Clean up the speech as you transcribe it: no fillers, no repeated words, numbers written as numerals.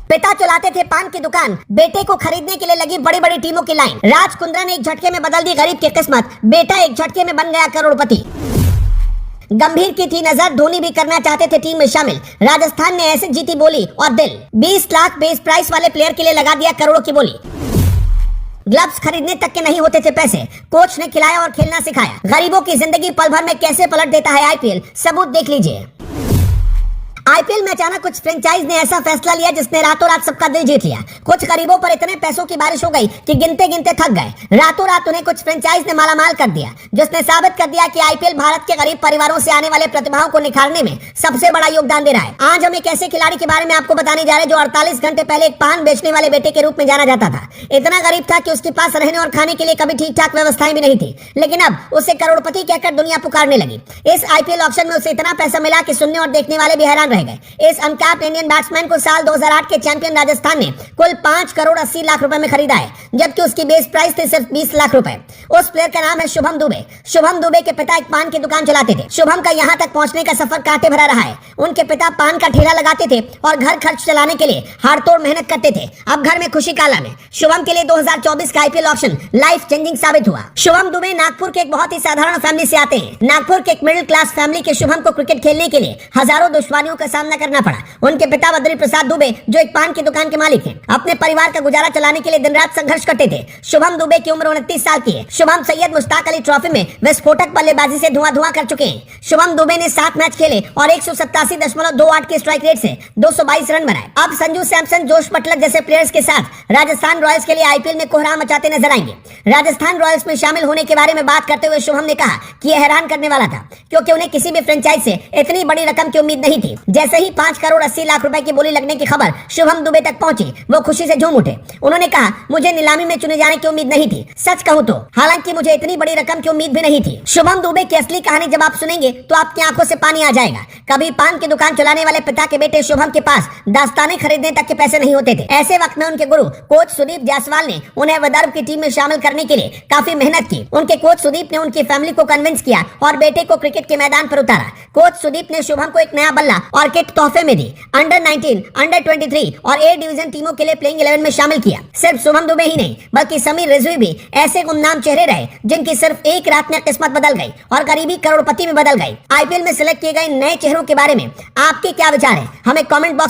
पिता चलाते थे पान की दुकान, बेटे को खरीदने के लिए लगी बड़ी बड़ी टीमों की लाइन। राज कुंद्रा ने एक झटके में बदल दी गरीब की किस्मत, बेटा एक झटके में बन गया करोड़पति। गंभीर की थी नजर, धोनी भी करना चाहते थे टीम में शामिल। राजस्थान ने ऐसे जीती बोली और दिल, 20 लाख बेस प्राइस वाले प्लेयर के लिए लगा दिया करोड़ों की बोली। ग्लव्स खरीदने तक के नहीं होते थे पैसे, कोच ने खिलाया और खेलना सिखाया। गरीबों की जिंदगी पल भर में कैसे पलट देता है आईपीएल, सबूत देख लीजिए। आईपीएल में अचानक कुछ फ्रेंचाइज ने ऐसा फैसला लिया जिसने रातों रात सबका दिल जीत लिया। कुछ गरीबों पर इतने पैसों की बारिश हो गई कि गिनते गिनते थक गए। रातों रात उन्हें कुछ फ्रेंचाइज ने मालामाल कर दिया, जिसने साबित कर दिया कि आईपीएल भारत के गरीब परिवारों से आने वाले प्रतिभाओं को निखारने में सबसे बड़ा योगदान दे रहा है। आज हम एक ऐसे खिलाड़ी के बारे में आपको बताने जा रहे हैं जो 48 घंटे पहले एक पान बेचने वाले बेटे के रूप में जाना जाता था। इतना गरीब था कि उसके पास रहने और खाने के लिए कभी ठीक ठाक व्यवस्थाएं भी नहीं थी, लेकिन अब उसे करोड़पति कहकर दुनिया पुकारने लगी। इस आईपीएल ऑक्शन में उसे इतना पैसा मिला कि सुनने और देखने वाले भी हैरान रह गए। इस अनकैप्ड इंडियन बैट्समैन को साल 2008 के चैंपियन राजस्थान ने कुल 5 करोड़ 80 लाख रुपए में खरीदा है, जबकि उसकी बेस प्राइस थी सिर्फ 20 लाख रुपए। उस प्लेयर का नाम है शुभम दुबे। शुभम दुबे के पिता एक पान की दुकान चलाते थे। शुभम का यहाँ तक पहुंचने का सफर कांटे भरा रहा है। उनके पिता पान का ठेला लगाते थे और घर खर्च चलाने के लिए हाड़तोड़ मेहनत करते थे। अब घर में खुशी का आलम है। शुभम के लिए 2024 का आईपीएल ऑक्शन लाइफ चेंजिंग साबित हुआ। शुभम दुबे नागपुर के एक बहुत ही साधारण फैमिली से आते हैं। नागपुर के एक मिडिल क्लास फैमिली के शुभम को क्रिकेट खेलने के लिए हजारों दुश्वारियों का सामना करना पड़ा। उनके पिता बद्री प्रसाद दुबे, जो एक पान की दुकान के मालिक हैं, अपने परिवार का गुजारा चलाने के लिए दिन रात संघर्ष करते थे। शुभम दुबे की उम्र 29 साल की है। शुभम सैयद मुश्ताक अली ट्रॉफी में विस्फोटक बल्लेबाजी से धुआं कर चुके हैं। शुभम दुबे ने 7 मैच खेले और 187.28 के स्ट्राइक रेट से 222 रन बनाए। अब संजू सैमसन, जोश बटलर जैसे प्लेयर्स के साथ राजस्थान रॉयल्स के लिए आईपीएल में कोहराम मचाते नजर आएंगे। राजस्थान रॉयल्स में शामिल होने के बारे में बात करते हुए शुभम ने कहा कि यह हैरान करने वाला था, क्योंकि उन्हें किसी भी फ्रेंचाइज से इतनी बड़ी रकम की उम्मीद नहीं थी। जैसे ही 5 करोड़ 80 लाख रुपए की बोली लगने की खबर शुभम दुबे तक पहुंची, वो खुशी से झूम उठे। उन्होंने कहा, मुझे नीलामी में चुने जाने की उम्मीद नहीं थी, सच कहूं तो, हालांकि मुझे इतनी बड़ी रकम की उम्मीद भी नहीं थी। शुभम दुबे की असली कहानी जब आप सुनेंगे तो आपकी आंखों से पानी आ जाएगा। कभी पान की दुकान चलाने वाले पिता के बेटे शुभम के पास दास्ताने खरीदने तक के पैसे नहीं होते थे। ऐसे वक्त में उनके गुरु कोच सुदीप जायसवाल ने उन्हें विदर्भ की टीम में शामिल करने के लिए काफी मेहनत की। उनके कोच सुदीप ने उनकी फैमिली को कन्विंस किया और बेटे को क्रिकेट के मैदान पर उतारा। कोच सुदीप ने शुभम को एक नया बल्ला और किट तोहफे में दी। अंडर 19, अंडर 23 और ए डिवीजन टीमों के लिए प्लेइंग 11 में शामिल किया। सिर्फ शुभम दुबे ही नहीं, बल्कि समीर रिजवी भी ऐसे गुमनाम चेहरे रहे जिनकी सिर्फ एक रात में किस्मत बदल गई और गरीबी करोड़पति में बदल गई। आईपीएल में सिलेक्ट किए गए नए चेहरों के बारे में आपके क्या विचार है, हमें कमेंट बॉक्स